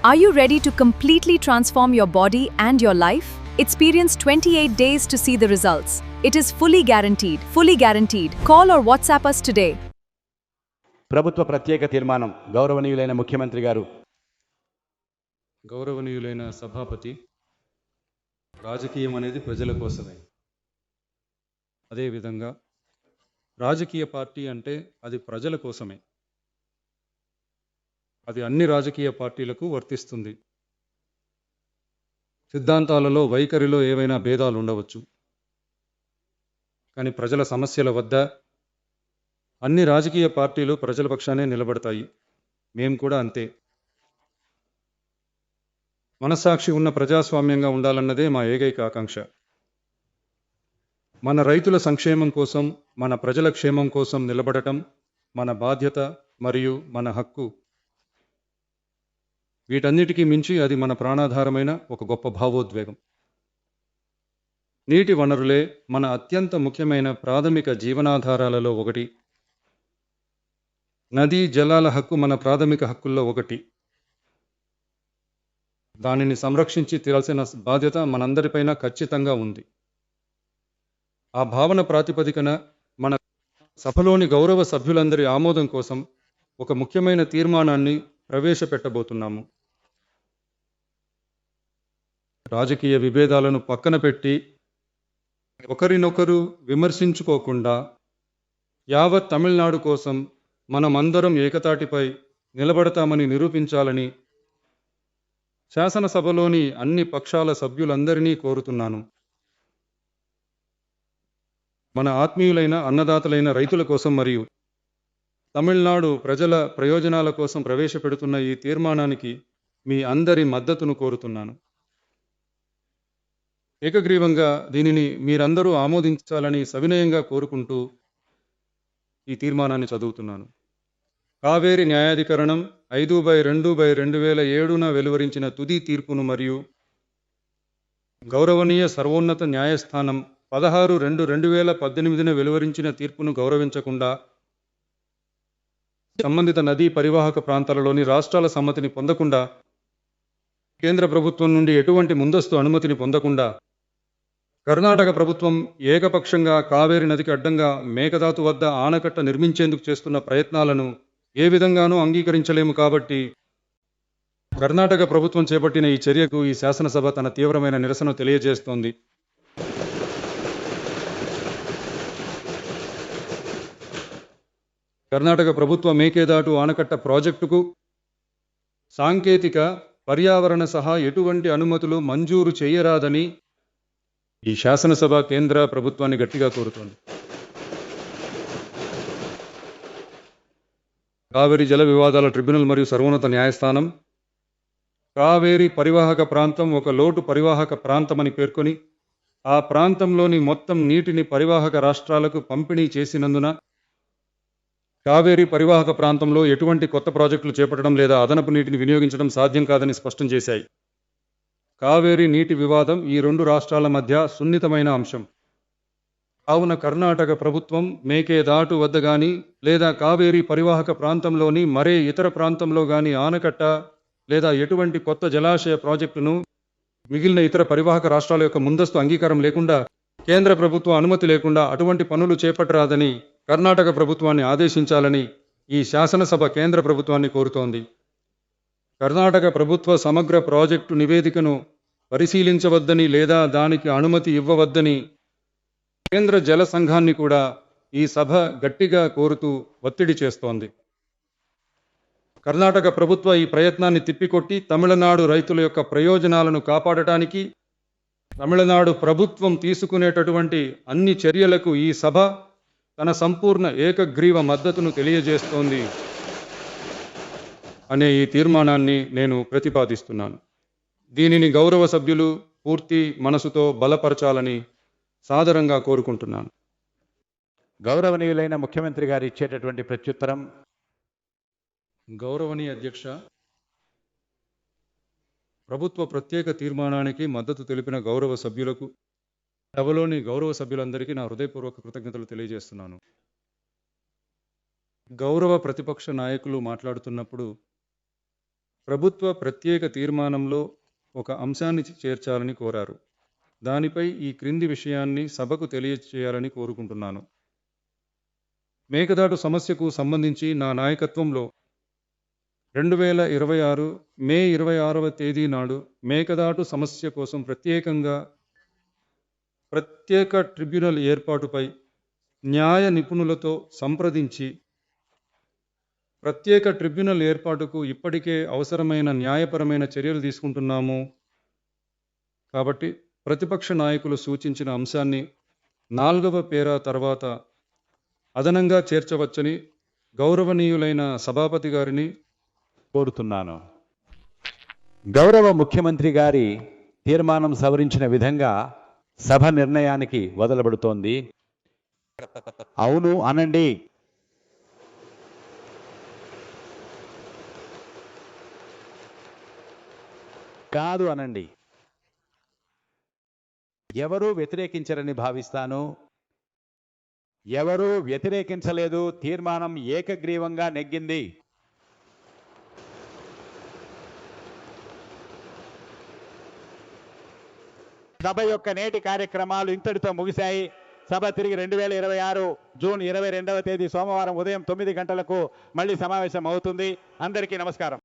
Are you ready to completely transform your body and your life? Experience 28 days to see the results. It is fully guaranteed. Fully guaranteed. Call or WhatsApp us today. ప్రభుత్వ ప్రత్యేక తీర్మానం గౌరవనీయులైన ముఖ్యమంత్రి గారు. గౌరవనీయులైన సభాపతి, రాజకీయం అనేది ప్రజల కోసమే. అదేవిధంగా రాజకీయ పార్టీ అంటే అది ప్రజల కోసమే. అది అన్ని రాజకీయ పార్టీలకు వర్తిస్తుంది. సిద్ధాంతాలలో, వైఖరిలో ఏవైనా భేదాలు ఉండవచ్చు, కానీ ప్రజల సమస్యల వద్ద అన్ని రాజకీయ పార్టీలు ప్రజల పక్షానే నిలబడతాయి. మేము కూడా అంతే. మనస్సాక్షి ఉన్న ప్రజాస్వామ్యంగా ఉండాలన్నదే మా ఏకైక ఆకాంక్ష. మన రైతుల సంక్షేమం కోసం, మన ప్రజల క్షేమం కోసం నిలబడటం మన బాధ్యత మరియు మన హక్కు. వీటన్నిటికీ మించి అది మన ప్రాణాధారమైన ఒక గొప్ప భావోద్వేగం. నీటి వనరులే మన అత్యంత ముఖ్యమైన ప్రాథమిక జీవనాధారాలలో ఒకటి. నదీ జలాల హక్కు మన ప్రాథమిక హక్కుల్లో ఒకటి. దానిని సంరక్షించి తీరాల్సిన బాధ్యత మనందరిపైన ఖచ్చితంగా ఉంది. ఆ భావన ప్రాతిపదికన మన సభలోని గౌరవ సభ్యులందరి ఆమోదం కోసం ఒక ముఖ్యమైన తీర్మానాన్ని ప్రవేశపెట్టబోతున్నాము. రాజకీయ విభేదాలను పక్కన పెట్టి ఒకరినొకరు విమర్శించుకోకుండా యావత్ తమిళనాడు కోసం మనమందరం ఏకతాటిపై నిలబడతామని నిరూపించాలని శాసనసభలోని అన్ని పక్షాల సభ్యులందరినీ కోరుతున్నాను. మన ఆత్మీయులైన అన్నదాతలైన రైతుల కోసం మరియు తమిళనాడు ప్రజల ప్రయోజనాల కోసం ప్రవేశపెడుతున్న ఈ తీర్మానానికి మీ అందరి మద్దతును కోరుతున్నాను. ఏకగ్రీవంగా దీనిని మీరందరూ ఆమోదించాలని సవినయంగా కోరుకుంటూ ఈ తీర్మానాన్ని చదువుతున్నాను. కావేరి న్యాయాధికరణం 5/2/2007 వెలువరించిన తుది తీర్పును మరియు గౌరవనీయ సర్వోన్నత న్యాయస్థానం 16/2/2018 వెలువరించిన తీర్పును గౌరవించకుండా సంబంధిత నదీ పరివాహక ప్రాంతాలలోని రాష్ట్రాల సమ్మతిని పొందకుండా, కేంద్ర ప్రభుత్వం నుండి ఎటువంటి ముందస్తు అనుమతిని పొందకుండా, కర్ణాటక ప్రభుత్వం ఏకపక్షంగా కావేరి నదికి అడ్డంగా మేకదాతు వద్ద ఆనకట్ట నిర్మించేందుకు చేస్తున్న ప్రయత్నాలను ఏ విధంగానూ అంగీకరించలేము. కాబట్టి కర్ణాటక ప్రభుత్వం చేపట్టిన ఈ చర్యకు ఈ శాసనసభ తన తీవ్రమైన నిరసన తెలియజేస్తోంది. కర్ణాటక ప్రభుత్వ మేకేదాటు ఆనకట్ట ప్రాజెక్టుకు సాంకేతిక, పర్యావరణ సహా ఎటువంటి అనుమతులు మంజూరు చేయరాదని ఈ శాసనసభ కేంద్ర ప్రభుత్వాన్ని గట్టిగా కోరుతోంది. కావేరీ జల వివాదాల ట్రిబ్యునల్ మరియు సర్వోన్నత న్యాయస్థానం కావేరీ పరివాహక ప్రాంతం ఒక లోటు పరివాహక ప్రాంతమని పేర్కొని ఆ ప్రాంతంలోని మొత్తం నీటిని పరివాహక రాష్ట్రాలకు పంపిణీ చేసినందున కావేరీ పరివాహక ప్రాంతంలో ఎటువంటి కొత్త ప్రాజెక్టులు చేపట్టడం లేదా అదనపు నీటిని వినియోగించడం సాధ్యం కాదని స్పష్టం చేశాయి. కావేరీ నీటి వివాదం ఈ రెండు రాష్ట్రాల మధ్య సున్నితమైన అంశం. కావున కర్ణాటక ప్రభుత్వం మేకేదాటు వద్ద కానీ లేదా కావేరీ పరివాహక ప్రాంతంలోని మరే ఇతర ప్రాంతంలో కానీ ఆనకట్ట లేదా ఎటువంటి కొత్త జలాశయ ప్రాజెక్టును మిగిలిన ఇతర పరివాహక రాష్ట్రాల యొక్క ముందస్తు అంగీకారం లేకుండా, కేంద్ర ప్రభుత్వ అనుమతి లేకుండా అటువంటి పనులు చేపట్టరాదని కర్ణాటక ప్రభుత్వాన్ని ఆదేశించాలని ఈ శాసనసభ కేంద్ర ప్రభుత్వాన్ని కోరుతోంది. కర్ణాటక ప్రభుత్వ సమగ్ర ప్రాజెక్టు నివేదికను పరిశీలించవద్దని లేదా దానికి అనుమతి ఇవ్వవద్దని కేంద్ర జల సంఘాన్ని కూడా ఈ సభ గట్టిగా కోరుతూ ఒత్తిడి చేస్తోంది. కర్ణాటక ప్రభుత్వ ఈ ప్రయత్నాన్ని తిప్పికొట్టి తమిళనాడు రైతుల యొక్క ప్రయోజనాలను కాపాడటానికి తమిళనాడు ప్రభుత్వం తీసుకునేటటువంటి అన్ని చర్యలకు ఈ సభ తన సంపూర్ణ ఏకగ్రీవ మద్దతును తెలియజేస్తోంది అనే ఈ తీర్మానాన్ని నేను ప్రతిపాదిస్తున్నాను. దీనిని గౌరవ సభ్యులు పూర్తి మనసుతో బలపరచాలని సాదరంగా కోరుకుంటున్నాను. గౌరవనీయులైన ముఖ్యమంత్రి గారు ఇచ్చేటటువంటి ప్రత్యుత్తరం. గౌరవనీయ అధ్యక్ష, ప్రభుత్వ ప్రత్యేక తీర్మానానికి మద్దతు తెలిపిన గౌరవ సభ్యులకు, సభలోని గౌరవ సభ్యులందరికీ నా హృదయపూర్వక కృతజ్ఞతలు తెలియజేస్తున్నాను. గౌరవ ప్రతిపక్ష నాయకులు మాట్లాడుతున్నప్పుడు ప్రభుత్వ ప్రత్యేక తీర్మానంలో ఒక అంశాన్ని చేర్చాలని కోరారు. దానిపై ఈ క్రింది విషయాన్ని సభకు తెలియజేయాలని కోరుకుంటున్నాను. మేకదాటు సమస్యకు సంబంధించి నా నాయకత్వంలో 2026 మే 26వ తేదీ నాడు మేకదాటు సమస్య కోసం ప్రత్యేక ట్రిబ్యునల్ ఏర్పాటుపై న్యాయ నిపుణులతో సంప్రదించి ప్రత్యేక ట్రిబ్యునల్ ఏర్పాటుకు ఇప్పటికే అవసరమైన న్యాయపరమైన చర్యలు తీసుకుంటున్నాము. కాబట్టి ప్రతిపక్ష నాయకులు సూచించిన అంశాన్ని 4వ పేరా తర్వాత అదనంగా చేర్చవచ్చని గౌరవనీయులైన సభాపతి గారిని కోరుతున్నాను. గౌరవ ముఖ్యమంత్రి గారి తీర్మానం సవరించిన విధంగా సభ నిర్ణయానికి వదలబడుతోంది. అవును అనండి. కాదు అనండి. ఎవరూ వ్యతిరేకించరని భావిస్తాను. ఎవరూ వ్యతిరేకించలేదు. తీర్మానం ఏకగ్రీవంగా నెగ్గింది. సభ యొక్క నేటి కార్యక్రమాలు ఇంతటితో ముగిశాయి. సభ తిరిగి 2026 జూన్ 22వ తేదీ సోమవారం ఉదయం 9 గంటలకు మళ్ళీ సమావేశం అవుతుంది. అందరికీ నమస్కారం.